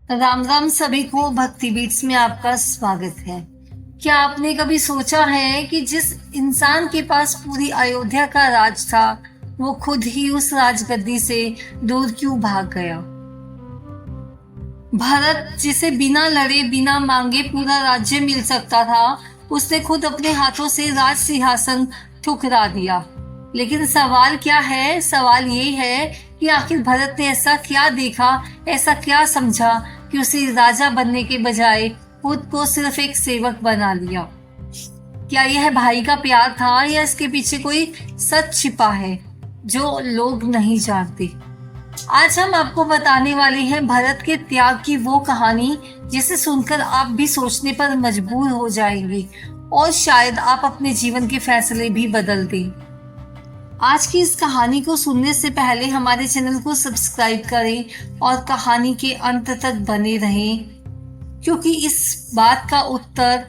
राम राम सभी को। भक्ति बीट्स में आपका स्वागत है। क्या आपने कभी सोचा है कि जिस इंसान के पास पूरी अयोध्या का राज था, वो खुद ही उस राजगद्दी से दूर क्यों भाग गया? भरत, जिसे बिना लड़े बिना मांगे पूरा राज्य मिल सकता था, उसने खुद अपने हाथों से राज सिंहासन ठुकरा दिया। लेकिन सवाल क्या है? सवाल ये है कि आखिर भरत ने ऐसा क्या देखा, ऐसा क्या समझा कि उसे राजा बनने के बजाय खुद को सिर्फ एक सेवक बना लिया? क्या यह भाई का प्यार था या इसके पीछे कोई सच छिपा है जो लोग नहीं जानते? आज हम आपको बताने वाले हैं भरत के त्याग की वो कहानी जिसे सुनकर आप भी सोचने पर मजबूर हो जाएंगे और शायद आप अपने जीवन के फैसले भी बदल दें। आज की इस कहानी को सुनने से पहले हमारे चैनल को सब्सक्राइब करें और कहानी के अंत तक बने रहें, क्योंकि इस बात का उत्तर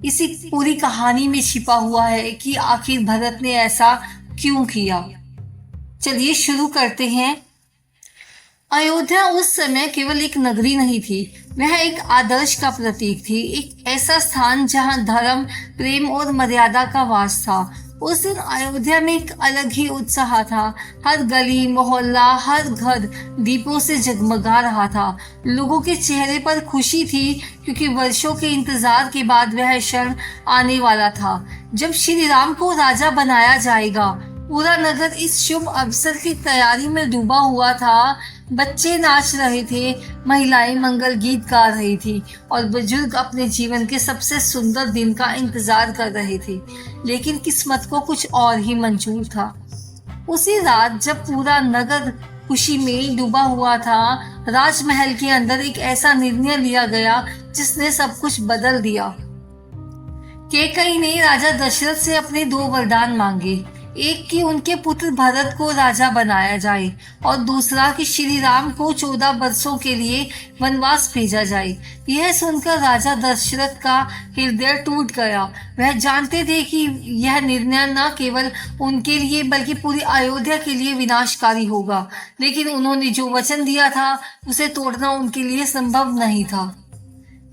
इसी पूरी कहानी में छिपा हुआ है कि आखिर भरत ने ऐसा क्यों किया। चलिए शुरू करते हैं। अयोध्या उस समय केवल एक नगरी नहीं थी, वह एक आदर्श का प्रतीक थी, एक ऐसा स्थान जहां धर्म, प्रेम और मर्यादा का वास था। उस दिन अयोध्या में एक अलग ही उत्साह था। हर गली मोहल्ला, हर घर दीपों से जगमगा रहा था। लोगों के चेहरे पर खुशी थी, क्योंकि वर्षों के इंतजार के बाद वह क्षण आने वाला था जब श्री राम को राजा बनाया जाएगा। पूरा नगर इस शुभ अवसर की तैयारी में डूबा हुआ था। बच्चे नाच रहे थे, महिलाएं मंगल गीत गा रही थी और बुजुर्ग अपने जीवन के सबसे सुंदर दिन का इंतजार कर रहे थे। लेकिन किस्मत को कुछ और ही मंजूर था। उसी रात जब पूरा नगर खुशी में डूबा हुआ था, राजमहल के अंदर एक ऐसा निर्णय लिया गया जिसने सब कुछ बदल दिया। कैकेयी ने राजा दशरथ से अपने दो वरदान मांगे, एक कि उनके पुत्र भरत को राजा बनाया जाए और दूसरा कि श्री राम को 14 वर्षों के लिए वनवास भेजा जाए। यह सुनकर राजा दशरथ का हृदय टूट गया। वह जानते थे कि यह निर्णय न केवल उनके लिए बल्कि पूरी अयोध्या के लिए विनाशकारी होगा, लेकिन उन्होंने जो वचन दिया था उसे तोड़ना उनके लिए संभव नहीं था।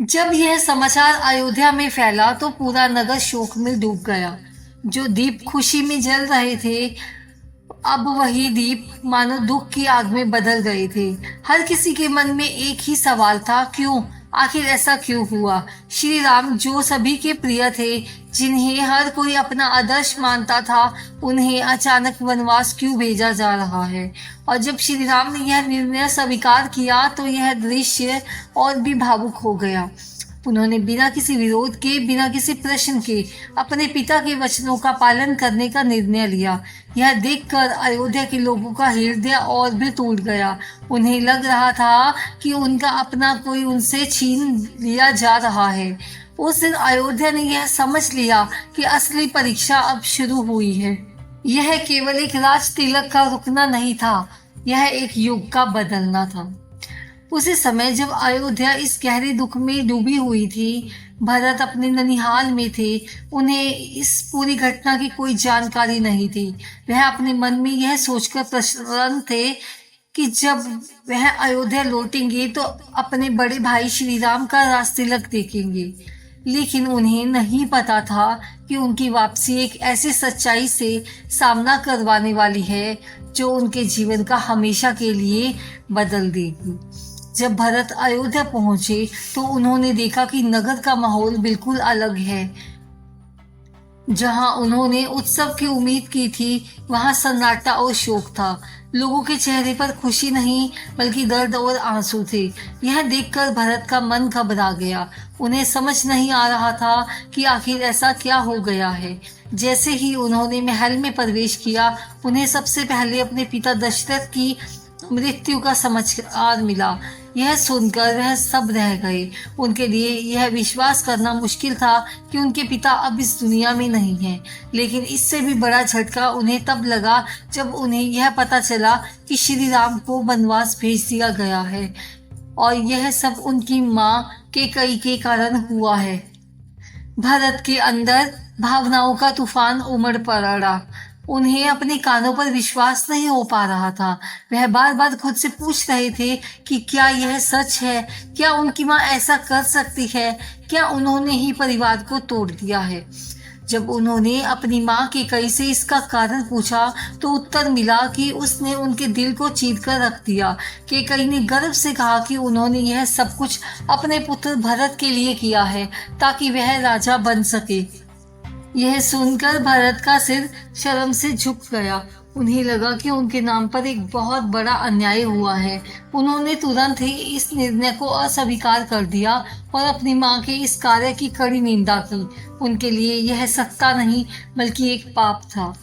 जब यह समाचार अयोध्या में फैला तो पूरा नगर शोक में डूब गया। जो दीप खुशी में जल रहे थे, अब वही दीप मानो दुख की आग में बदल गए थे। हर किसी के मन में एक ही सवाल था, क्यों? आखिर ऐसा क्यों हुआ? श्री राम, जो सभी के प्रिय थे, जिन्हें हर कोई अपना आदर्श मानता था, उन्हें अचानक वनवास क्यों भेजा जा रहा है? और जब श्री राम ने यह निर्णय स्वीकार किया तो यह दृश्य और भी भावुक हो गया। उन्होंने बिना किसी विरोध के, बिना किसी प्रश्न के अपने पिता के वचनों का पालन करने का निर्णय लिया। यह देखकर अयोध्या के लोगों का हृदय और भी टूट गया। उन्हें लग रहा था कि उनका अपना कोई उनसे छीन लिया जा रहा है। उस दिन अयोध्या ने यह समझ लिया कि असली परीक्षा अब शुरू हुई है। यह केवल एक राज तिलक का रुकना नहीं था, यह एक युग का बदलना था। उसी समय जब अयोध्या इस गहरे दुख में डूबी हुई थी, भरत अपने ननिहाल में थे। उन्हें इस पूरी घटना की कोई जानकारी नहीं थी। वह अपने मन में यह सोचकर प्रसन्न थे कि जब वह अयोध्या लौटेंगे तो अपने बड़े भाई श्री राम का राजतिलक देखेंगे। लेकिन उन्हें नहीं पता था कि उनकी वापसी एक ऐसी सच्चाई से सामना करवाने वाली है जो उनके जीवन का हमेशा के लिए बदल देगी। जब भरत अयोध्या पहुंचे तो उन्होंने देखा कि नगर का माहौल बिल्कुल अलग है। जहां उन्होंने उत्सव की उम्मीद की थी, वहां सन्नाटा और शोक था। लोगों के चेहरे पर खुशी नहीं बल्कि दर्द और आंसू थे। यह देखकर भरत का मन घबरा गया। उन्हें समझ नहीं आ रहा था कि आखिर ऐसा क्या हो गया है। जैसे ही उन्होंने महल में प्रवेश किया, उन्हें सबसे पहले अपने पिता दशरथ की मृत्यु का समाचार मिला। यह सुनकर वह सब रह गए। उनके लिए यह विश्वास करना मुश्किल था कि उनके पिता अब इस दुनिया में नहीं हैं। लेकिन इससे भी बड़ा झटका उन्हें तब लगा जब उन्हें यह पता चला कि श्री राम को वनवास भेज दिया गया है, और यह सब उनकी माँ कैकेयी के कारण हुआ है। भरत के अंदर भावनाओं का तूफान उमड़ पड़ा। उन्हें अपने कानों पर विश्वास नहीं हो पा रहा था। वह बार बार खुद से पूछ रहे थे कि क्या यह सच है? क्या उनकी माँ ऐसा कर सकती है? क्या उन्होंने ही परिवार को तोड़ दिया है? जब उन्होंने अपनी माँ के कई से इसका कारण पूछा तो उत्तर मिला कि उसने उनके दिल को चीर कर रख दिया। कि कई ने गर्व से कहा कि उन्होंने यह सब कुछ अपने पुत्र भरत के लिए किया है ताकि वह राजा बन सके। यह सुनकर भरत का सिर शर्म से झुक गया। उन्हें लगा कि उनके नाम पर एक बहुत बड़ा अन्याय हुआ है। उन्होंने तुरंत ही इस निर्णय को अस्वीकार कर दिया और अपनी मां के इस कार्य की कड़ी निंदा की। उनके लिए यह सत्ता नहीं बल्कि एक पाप था।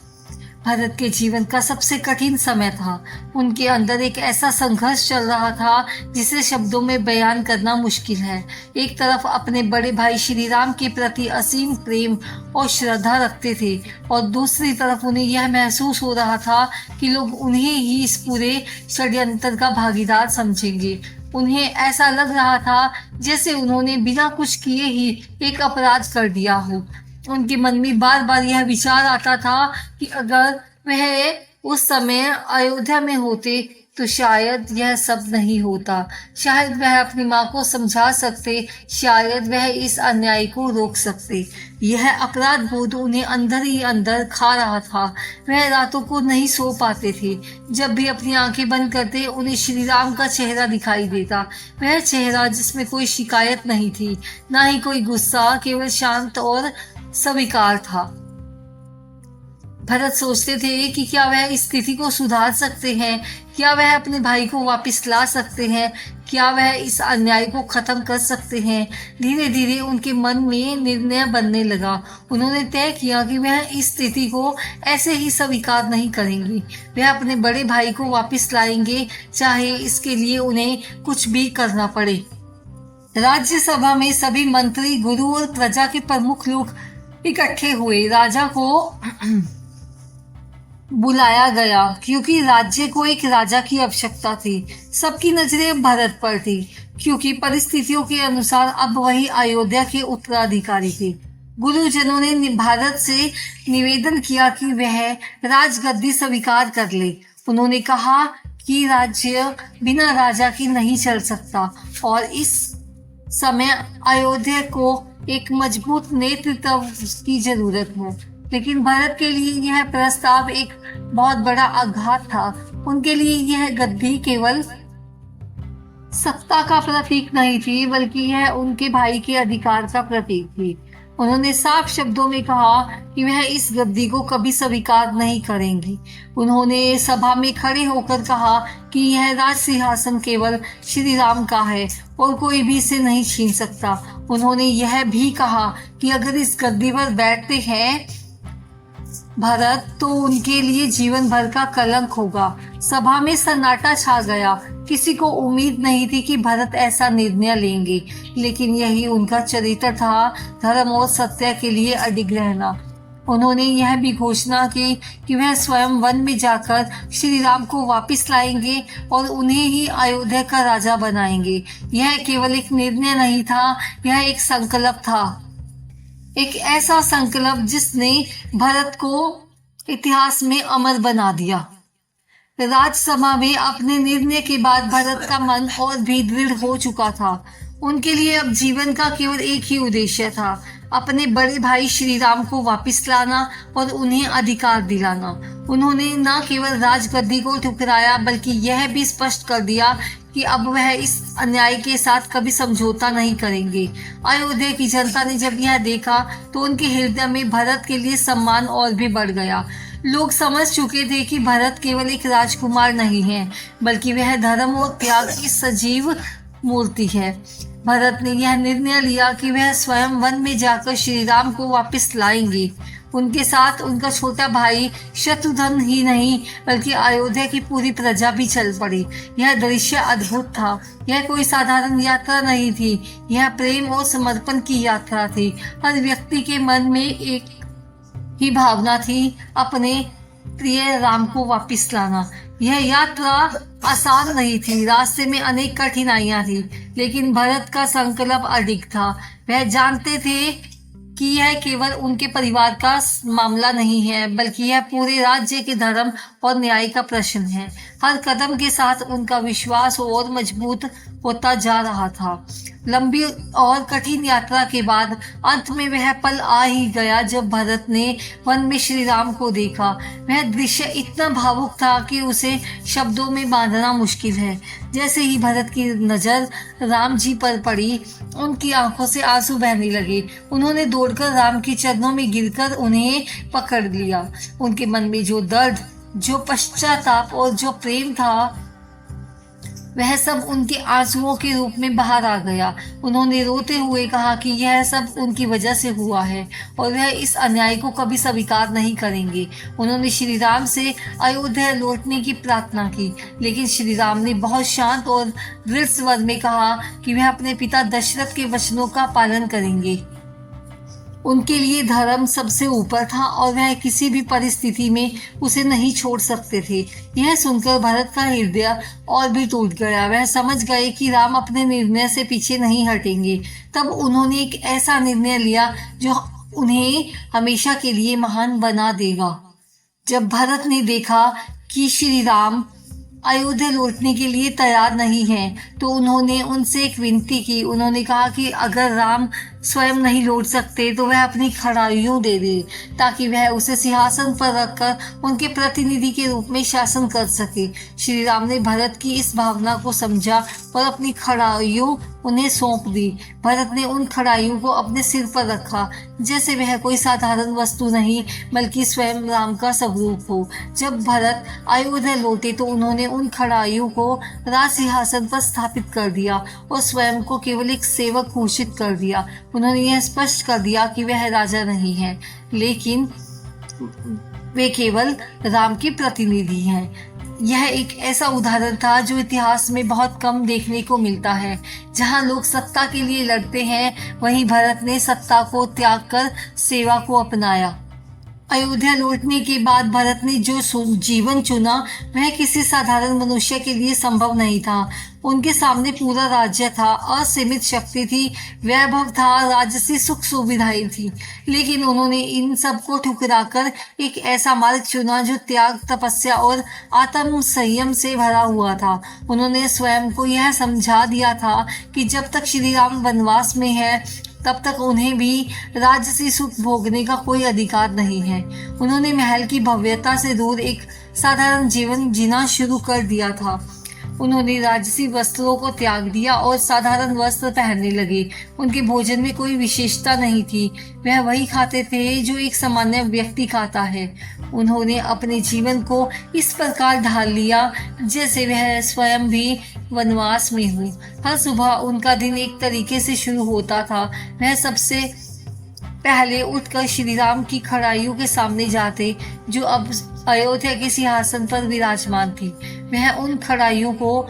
भरत के जीवन का सबसे कठिन समय था। उनके अंदर एक ऐसा संघर्ष चल रहा था जिसे शब्दों में बयान करना मुश्किल है। एक तरफ अपने बड़े भाई श्री राम के प्रति असीम प्रेम और श्रद्धा रखते थे और दूसरी तरफ उन्हें यह महसूस हो रहा था कि लोग उन्हें ही इस पूरे षड्यंत्र का भागीदार समझेंगे। उन्हें ऐसा लग रहा था जैसे उन्होंने बिना कुछ किए ही एक अपराध कर दिया हो। उनके मन में बार बार यह विचार आता था कि अगर वह उस समय अयोध्या में होते तो शायद यह सब नहीं होता। शायद वह अपनी माँ को समझा सकते, शायद वह इस अन्याय को रोक सकते। यह अपराध बोध उन्हें अंदर ही अंदर खा रहा था। वह रातों को नहीं सो पाते थे। जब भी अपनी आंखें बंद करते उन्हें श्री राम का चेहरा दिखाई देता। वह चेहरा जिसमें कोई शिकायत नहीं थी, ना ही कोई गुस्सा, केवल शांत और स्वीकार था। भरत सोचते थे कि क्या वह इस स्थिति को सुधार सकते हैं? क्या वह अपने भाई को वापस ला सकते हैं? क्या वह इस अन्याय को खत्म कर सकते हैं? धीरे धीरे उनके मन में निर्णय बनने लगा। उन्होंने तय किया कि वह इस स्थिति को ऐसे ही स्वीकार नहीं करेंगे। वह अपने बड़े भाई को वापस लाएंगे, चाहे इसके लिए उन्हें कुछ भी करना पड़े। राज्यसभा में सभी मंत्री, गुरु और प्रजा के प्रमुख लोग इकट्ठे हुए। राजा को बुलाया गया क्योंकि राज्य को एक राजा की आवश्यकता थी। सबकी नजरें भरत पर थी क्योंकि परिस्थितियों के अनुसार अब वही अयोध्या के उत्तराधिकारी थे। गुरुजनों ने भारत से निवेदन किया कि वह राजगद्दी स्वीकार कर ले। उन्होंने कहा कि राज्य बिना राजा के नहीं चल सकता और इस समय अयोध्या को एक मजबूत नेतृत्व की जरूरत है। लेकिन भरत के लिए यह प्रस्ताव एक बहुत बड़ा आघात था। उनके लिए यह गद्दी केवल सत्ता का प्रतीक नहीं थी बल्कि यह उनके भाई के अधिकार का प्रतीक थी। उन्होंने साफ शब्दों में कहा कि वह इस गद्दी को कभी स्वीकार नहीं करेंगी। उन्होंने सभा में खड़े होकर कहा कि यह राज सिंहासन केवल श्री राम का है और कोई भी इसे नहीं छीन सकता। उन्होंने यह भी कहा कि अगर इस गद्दी पर बैठते हैं भरत तो उनके लिए जीवन भर का कलंक होगा। सभा में सन्नाटा छा गया। किसी को उम्मीद नहीं थी कि भरत ऐसा निर्णय लेंगे, लेकिन यही उनका चरित्र था, धर्म और सत्य के लिए अडिग रहना। उन्होंने यह भी घोषणा की कि वह स्वयं वन में जाकर श्री राम को वापस लाएंगे और उन्हें ही अयोध्या का राजा बनाएंगे। यह केवल एक निर्णय नहीं था, यह एक संकल्प था। एक ऐसा संकल्प जिसने भरत को इतिहास में अमर बना दिया। राज्यसभा में अपने निर्णय के बाद भरत का मन और भी दृढ़ हो चुका था। उनके लिए अब जीवन का केवल एक ही उद्देश्य था, अपने बड़े भाई श्री राम को वापस लाना और उन्हें अधिकार दिलाना। उन्होंने न केवल राजगद्दी को ठुकराया बल्कि यह भी स्पष्ट कर दिया कि अब वह इस अन्याय के साथ कभी समझौता नहीं करेंगे। अयोध्या की जनता ने जब यह देखा तो उनके हृदय में भरत के लिए सम्मान और भी बढ़ गया। लोग समझ चुके थे कि भरत केवल एक राजकुमार नहीं है बल्कि वह धर्म और त्याग की सजीव मूर्ति है। भरत ने यह निर्णय लिया कि वह स्वयं वन में जाकर श्री राम को वापस लाएंगे। उनके साथ उनका छोटा भाई शत्रुघ्न ही नहीं बल्कि अयोध्या की पूरी प्रजा भी चल पड़ी। यह दृश्य अद्भुत था। यह कोई साधारण यात्रा नहीं थी, यह प्रेम और समर्पण की यात्रा थी। हर व्यक्ति के मन में एक ही भावना थी, अपने प्रिय राम को वापस लाना। यह यात्रा आसान नहीं थी, रास्ते में अनेक कठिनाइयां थी, लेकिन भरत का संकल्प अडिग था। वह जानते थे कि यह केवल उनके परिवार का मामला नहीं है, बल्कि यह पूरे राज्य के धर्म और न्याय का प्रश्न है। हर कदम के साथ उनका विश्वास और मजबूत होता जा रहा था। लंबी और कठिन यात्रा के बाद अंत में वह पल आ ही गया जब भरत ने वन में श्री राम को देखा। वह दृश्य इतना भावुक था कि उसे शब्दों में बांधना मुश्किल है। जैसे ही भरत की नजर राम जी पर पड़ी, उनकी आंखों से आंसू बहने लगे। उन्होंने दौड़कर राम के चरणों में गिरकर उन्हें पकड़ लिया। उनके मन में जो दर्द, जो पश्चाताप और जो प्रेम था, वह सब उनके आंसुओं के रूप में बाहर आ गया। उन्होंने रोते हुए कहा कि यह सब उनकी वजह से हुआ है और वह इस अन्याय को कभी स्वीकार नहीं करेंगे। उन्होंने श्री राम से अयोध्या लौटने की प्रार्थना की, लेकिन श्री राम ने बहुत शांत और दृढ़ स्वर में कहा कि वह अपने पिता दशरथ के वचनों का पालन करेंगे। उनके लिए धर्म सबसे ऊपर था और वह किसी भी परिस्थिति में उसे नहीं छोड़ सकते थे। यह सुनकर भरत का हृदय और भी टूट गया। वह समझ गए कि राम अपने निर्णय से पीछे नहीं हटेंगे। तब उन्होंने एक ऐसा निर्णय लिया जो उन्हें हमेशा के लिए महान बना देगा। जब भरत ने देखा कि श्री राम अयोध्या लौटने के लिए तैयार नहीं हैं, तो उन्होंने उनसे एक विनती की। उन्होंने कहा कि अगर राम स्वयं नहीं लौट सकते तो वह अपनी खड़ाइयों दे दे, ताकि वह उसे सिंहासन पर रखकर उनके प्रतिनिधि के रूप में शासन कर सके। श्री राम ने भरत की इस भावना को समझा और अपनी खड़ाइयों उन्हें सौंप दी। भरत ने उन खड़ाइयों को अपने सिर पर रखा, जैसे वह कोई साधारण वस्तु नहीं बल्कि स्वयं राम का स्वरूप हो। जब भरत अयोध्या लौटे तो उन्होंने उन खड़ाइयों को राज सिंहासन पर स्थापित कर दिया और स्वयं को केवल एक सेवक घोषित कर दिया। उन्होंने यह स्पष्ट कर दिया कि वह राजा नहीं है, लेकिन वे केवल राम के प्रतिनिधि हैं। यह एक ऐसा उदाहरण था जो इतिहास में बहुत कम देखने को मिलता है। जहां लोग सत्ता के लिए लड़ते हैं, वहीं भरत ने सत्ता को त्याग कर सेवा को अपनाया। अयोध्या लौटने के बाद भरत ने जो जीवन चुना वह किसी साधारण मनुष्य के लिए संभव नहीं था। उनके सामने पूरा राज्य था, असीमित शक्ति थी, वैभव था, राजसी सुख सुविधाएं थी, लेकिन उन्होंने इन सब को ठुकराकर एक ऐसा मार्ग चुना जो त्याग, तपस्या और आत्म संयम से भरा हुआ था। उन्होंने स्वयं को यह समझा दिया था कि जब तक श्री राम वनवास में है तब तक उन्हें भी राजसी सुख भोगने का कोई अधिकार नहीं है। उन्होंने महल की भव्यता से दूर एक साधारण जीवन जीना शुरू कर दिया था। उन्होंने राजसी वस्त्रों को त्याग दिया और साधारण वस्त्र पहनने लगे। उनके भोजन में कोई विशेषता नहीं थी, वह वही खाते थे जो एक सामान्य व्यक्ति खाता है। उन्होंने अपने जीवन को इस प्रकार ढाल लिया जैसे वह स्वयं भी वनवास में हो। हर सुबह उनका दिन एक तरीके से शुरू होता था। वह सबसे पहले उठकर श्री राम की खड़ाइयों के सामने जाते, जो अब अयोध्या के सिंहासन पर विराजमान थी। वह उन खड़ाइयों को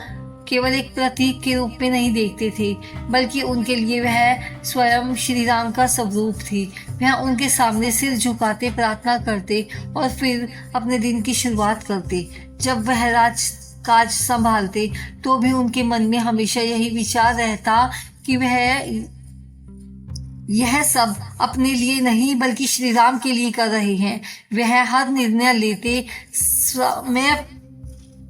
केवल एक प्रतीक के रूप में नहीं देखते थे, बल्कि उनके लिए वह स्वयं श्री राम का स्वरूप थी। वह उनके सामने सिर झुकाते, प्रार्थना करते और फिर अपने दिन की शुरुआत करते। जब वह राजकाज संभालते तो भी उनके मन में हमेशा यही विचार रहता कि वह यह सब अपने लिए नहीं बल्कि श्री राम के लिए कर रहे हैं। वह हर निर्णय लेते समय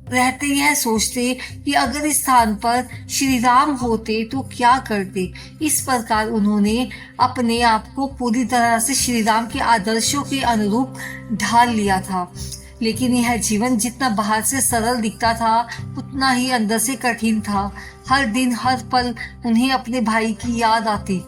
रहते यह सोचते कि अगर इस स्थान पर श्री राम होते तो क्या करते। इस प्रकार उन्होंने अपने आप को पूरी तरह से श्री राम के आदर्शों के अनुरूप ढाल लिया था। लेकिन यह जीवन जितना बाहर से सरल दिखता था, उतना ही अंदर से कठिन था। हर दिन, हर पल उन्हें अपने भाई की याद आती।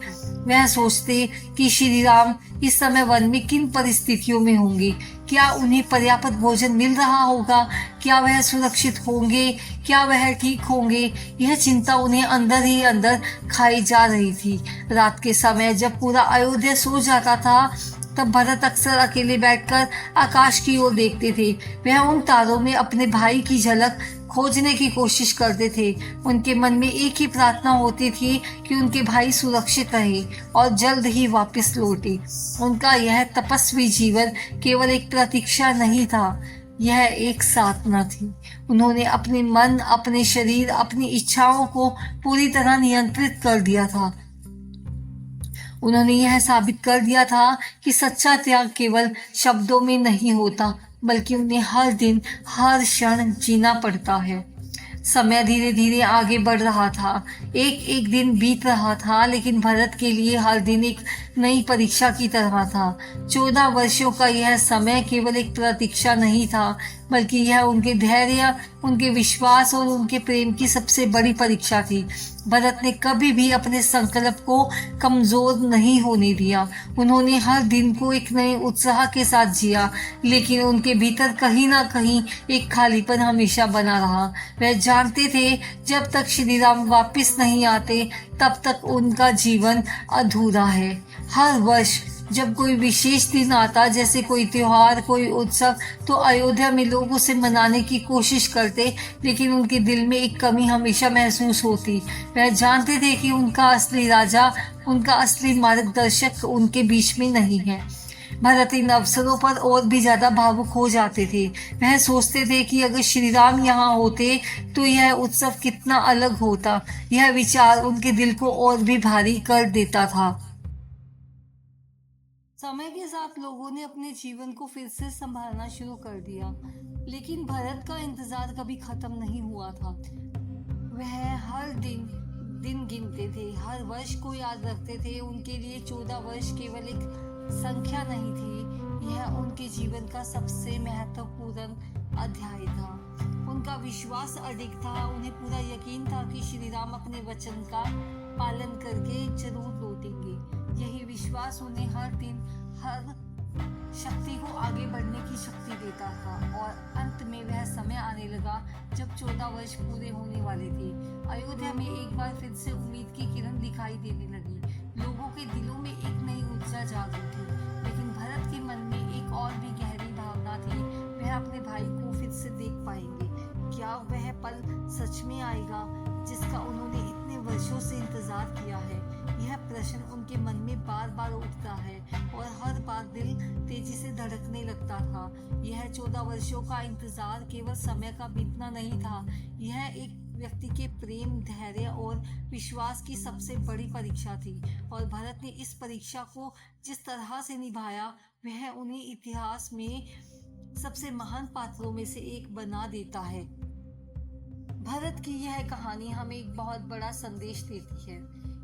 वह सोचते कि श्री राम इस समय वन में किन परिस्थितियों में होंगे। क्या उन्हें पर्याप्त भोजन मिल रहा होगा? क्या वह सुरक्षित होंगे? क्या वह ठीक होंगे? यह चिंता उन्हें अंदर ही अंदर खाई जा रही थी। रात के समय जब पूरा अयोध्या सो जाता था, तब भरत अक्सर अकेले बैठकर आकाश की ओर देखते थे। वह उन तारों में अपने भाई की झलक खोजने की कोशिश करते थे। उनके मन में एक ही प्रार्थना होती थी कि उनके भाई सुरक्षित रहे और जल्द ही वापस लौटे। उनका यह तपस्वी जीवन केवल एक प्रतीक्षा नहीं था, यह एक साधना थी। उन्होंने अपने मन, अपने शरीर, अपनी इच्छाओं को पूरी तरह नियंत्रित कर दिया था। उन्होंने यह साबित कर दिया था कि सच्चा त्याग केवल शब्दों में नहीं होता, बल्कि उन्हें हर दिन हर क्षण जीना पड़ता है। समय धीरे धीरे आगे बढ़ रहा था। एक एक दिन बीत रहा था, लेकिन भरत के लिए हर दिन एक नई परीक्षा की तरह था। 14 वर्षों का यह समय केवल एक प्रतीक्षा नहीं था, बल्कि यह उनके धैर्य, उनके विश्वास और उनके प्रेम की सबसे बड़ी परीक्षा थी। भरत ने कभी भी अपने संकल्प को कमजोर नहीं होने दिया। उन्होंने हर दिन को एक नए उत्साह के साथ जिया, लेकिन उनके भीतर कहीं ना कहीं एक खालीपन हमेशा बना रहा। वह जानते थे जब तक श्री राम वापिस नहीं आते तब तक उनका जीवन अधूरा है। हर वर्ष जब कोई विशेष दिन आता, जैसे कोई त्योहार, कोई उत्सव, तो अयोध्या में लोग उसे मनाने की कोशिश करते, लेकिन उनके दिल में एक कमी हमेशा महसूस होती। वह जानते थे कि उनका असली राजा, उनका असली मार्गदर्शक उनके बीच में नहीं है। भरत इन अवसरों पर और भी ज्यादा भावुक हो जाते थे। वह सोचते थे कि अगर श्री राम यहाँ होते तो यह उत्सव कितना अलग होता। यह विचार उनके दिल को और भी भारी कर देता था। समय के साथ लोगों ने अपने जीवन को फिर से संभालना शुरू कर दिया, लेकिन भरत का इंतजार कभी खत्म नहीं हुआ था। वह हर दिन दिन गिनते थे, हर वर्ष को याद रखते थे। उनके लिए 14 वर्ष केवल एक संख्या नहीं थी, यह उनके जीवन का सबसे महत्वपूर्ण अध्याय था। उनका विश्वास अडिग था। उन्हें पूरा यकीन था कि श्री राम अपने वचन का पालन करके जरूर लौटेंगे। यही विश्वास उन्हें हर दिन हर शक्ति को आगे बढ़ने की शक्ति देता था। और अंत में वह समय आने लगा जब 14 वर्ष पूरे होने वाले थे। अयोध्या में एक बार फिर से उम्मीद की किरण दिखाई देने लगी। लोगों के दिलों में एक नई ऊर्जा जाग उठी। लेकिन भरत के मन में एक और भी गहरी भावना थी। वह अपने भाई को फिर से देख पाएंगे। क्या वह पल सच में आएगा जिसका उन्होंने इतने वर्षों से इंतजार किया है? यह प्रश्न उनके मन में बार बार उठता है और हर बार दिल तेजी से धड़कने लगता था। यह 14 वर्षों का इंतजार केवल समय का बीतना नहीं था, यह एक व्यक्ति के प्रेम, धैर्य और विश्वास की सबसे बड़ी परीक्षा थी। और भरत ने इस परीक्षा को जिस तरह से निभाया, वह उन्हें इतिहास में सबसे महान पात्रों में से एक बना देता है। भरत की यह कहानी हमें एक बहुत बड़ा संदेश देती है।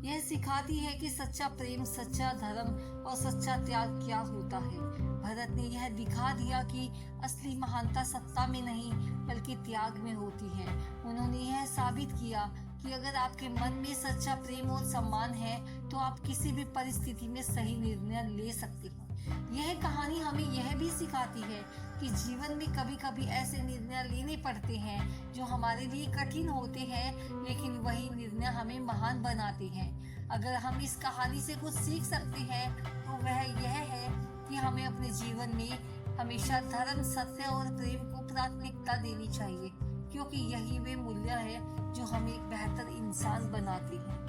यह सिखाती है कि सच्चा प्रेम, सच्चा धर्म और सच्चा त्याग क्या होता है। भरत ने यह दिखा दिया कि असली महानता सत्ता में नहीं बल्कि त्याग में होती है। उन्होंने यह साबित किया कि अगर आपके मन में सच्चा प्रेम और सम्मान है तो आप किसी भी परिस्थिति में सही निर्णय ले सकते हैं। यह कहानी हमें यह भी सिखाती है कि जीवन में कभी कभी ऐसे निर्णय लेने पड़ते हैं जो हमारे लिए कठिन होते हैं, लेकिन वही निर्णय हमें महान बनाते हैं। अगर हम इस कहानी से कुछ सीख सकते हैं तो वह यह है कि हमें अपने जीवन में हमेशा धर्म, सत्य और प्रेम को प्राथमिकता देनी चाहिए, क्योंकि यही वे मूल्य है जो हमें एक बेहतर इंसान बनाते हैं।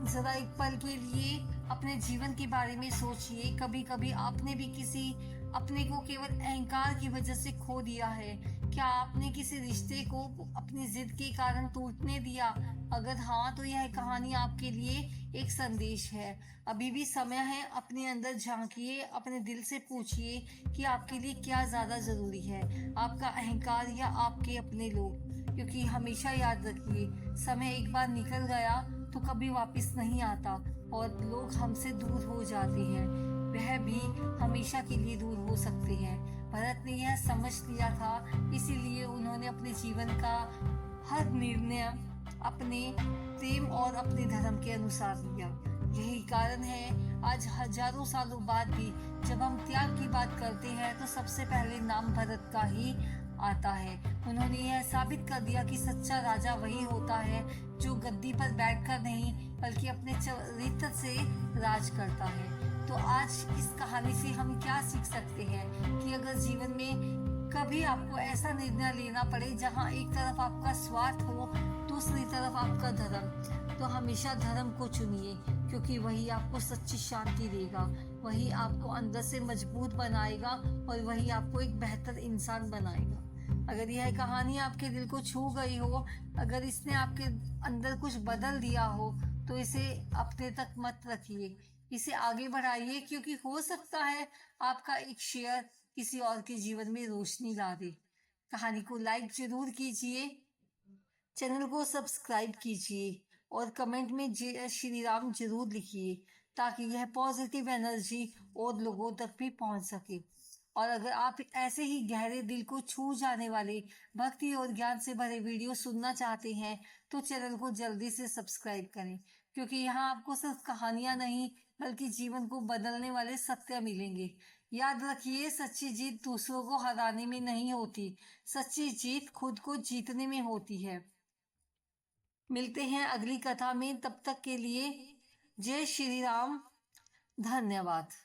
जरा एक पल के लिए अपने जीवन के बारे में सोचिए। कभी कभी आपने भी किसी अपने को केवल अहंकार की वजह से खो दिया है। क्या आपने किसी रिश्ते को अपनी जिद के कारण टूटने दिया? अगर हाँ, तो यह कहानी आपके लिए एक संदेश है। अभी भी समय है, अपने अंदर झांकिए, अपने दिल से पूछिए कि आपके लिए क्या ज्यादा जरूरी है, आपका अहंकार या आपके अपने लोग। क्योंकि हमेशा याद रखिए, समय एक बार निकल गया तो कभी वापस नहीं आता, और लोग हमसे दूर हो जाते हैं, वह भी हमेशा के लिए दूर हो सकते हैं। भरत ने यह समझ लिया था, इसीलिए उन्होंने अपने जीवन का हर निर्णय अपने प्रेम और अपने धर्म के अनुसार लिया। यही कारण है आज हजारों सालों बाद भी जब हम त्याग की बात करते हैं तो सबसे पहले नाम भरत का ही आता है। उन्होंने यह साबित कर दिया कि सच्चा राजा वही होता है जो गद्दी पर बैठकर नहीं बल्कि अपने चरित्र से राज करता है। तो आज इस कहानी से हम क्या सीख सकते हैं कि अगर जीवन में कभी आपको ऐसा निर्णय लेना पड़े जहां एक तरफ आपका स्वार्थ हो, दूसरी तरफ आपका धर्म, तो हमेशा धर्म को चुनिए, क्योंकि वही आपको सच्ची शांति देगा, वही आपको अंदर से मजबूत बनाएगा और वही आपको एक बेहतर इंसान बनाएगा। अगर यह कहानी आपके दिल को छू गई हो, अगर इसने आपके अंदर कुछ बदल दिया हो, तो इसे अपने तक मत रखिए, इसे आगे बढ़ाइए, क्योंकि हो सकता है आपका एक शेयर किसी और के जीवन में रोशनी ला दे। कहानी को लाइक जरूर कीजिए, चैनल को सब्सक्राइब कीजिए और कमेंट में जय श्री राम जरूर लिखिए, ताकि यह पॉजिटिव एनर्जी और लोगों तक भी पहुंच सके। और अगर आप ऐसे ही गहरे दिल को छू जाने वाले भक्ति और ज्ञान से भरे वीडियो सुनना चाहते हैं तो चैनल को जल्दी से सब्सक्राइब करें, क्योंकि यहाँ आपको सिर्फ कहानियां नहीं बल्कि जीवन को बदलने वाले सत्य मिलेंगे। याद रखिए, सच्ची जीत दूसरों को हराने में नहीं होती, सच्ची जीत खुद को जीतने में होती है। मिलते हैं अगली कथा में, तब तक के लिए जय श्री राम। धन्यवाद।